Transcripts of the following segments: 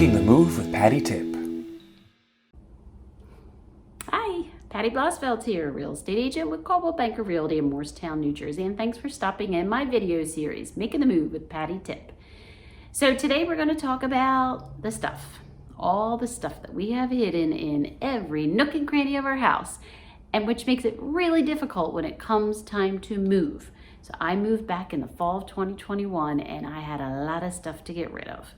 Making the Move with Patty Tip. Hi, Patty Blosfeld here, real estate agent with Coldwell Banker Realty in Morristown, New Jersey, and thanks for stopping in my video series, Making the Move with Patty Tip. So today we're going to talk about the stuff, all the stuff that we have hidden in every nook and cranny of our house, and which makes it really difficult when it comes time to move. So I moved back in the fall of 2021, and I had a lot of stuff to get rid of.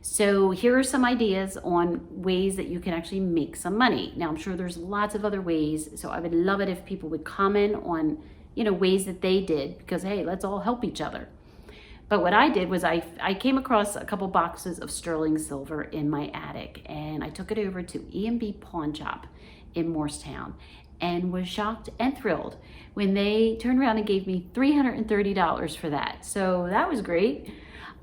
So here are some ideas on ways that you can actually make some money. Now, I'm sure there's lots of other ways, so I would love it if people would comment on, ways that they did, because hey, let's all help each other. But what I did was I came across a couple boxes of sterling silver in my attic, and I took it over to E&B Pawn Shop in Morristown and was shocked and thrilled when they turned around and gave me $330 for that. So that was great.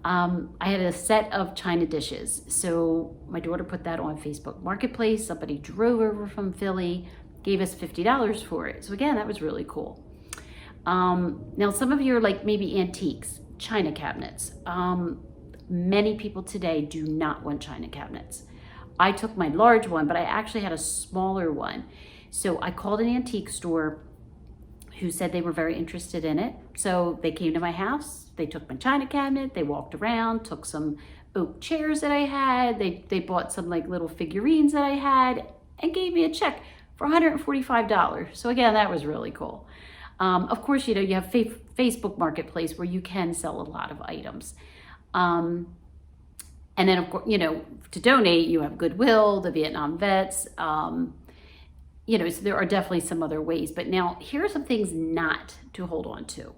I had a set of china dishes. So my daughter put that on Facebook Marketplace. Somebody drove over from Philly, gave us $50 for it. So again, that was really cool. Now some of you are like maybe antiques, china cabinets. Many people today do not want china cabinets. I took my large one, but I actually had a smaller one. So I called an antique store who said they were very interested in it. So they came to my house, they took my china cabinet, they walked around, took some oak chairs that I had, they bought some like little figurines that I had, and gave me a check for $145. So again, that was really cool. Of course, you have Facebook Marketplace where you can sell a lot of items. And then of course, to donate, you have Goodwill, the Vietnam vets, so there are definitely some other ways. But now here are some things not to hold on to.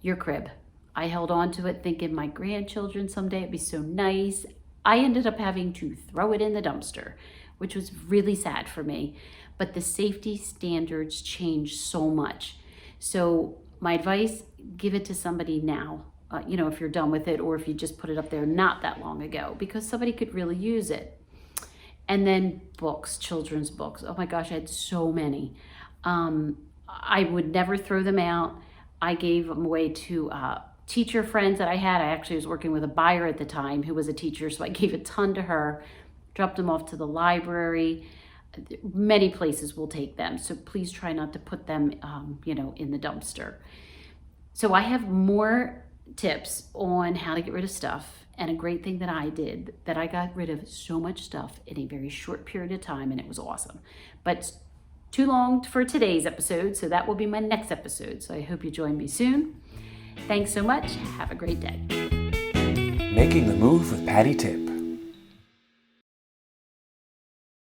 Your crib. I held on to it thinking my grandchildren someday it'd be so nice. I ended up having to throw it in the dumpster, which was really sad for me. But the safety standards changed so much. So my advice, give it to somebody now, if you're done with it, or if you just put it up there not that long ago, because somebody could really use it. And then books, children's books. Oh my gosh, I had so many. I would never throw them out. I gave them away to teacher friends that I had. I actually was working with a buyer at the time who was a teacher, so I gave a ton to her, dropped them off to the library. Many places will take them, so please try not to put them, in the dumpster. So I have more tips on how to get rid of stuff. And a great thing that I did, that I got rid of so much stuff in a very short period of time, and it was awesome. But too long for today's episode, so that will be my next episode. So I hope you join me soon. Thanks so much. Have a great day. Making the Move with Patty Tip.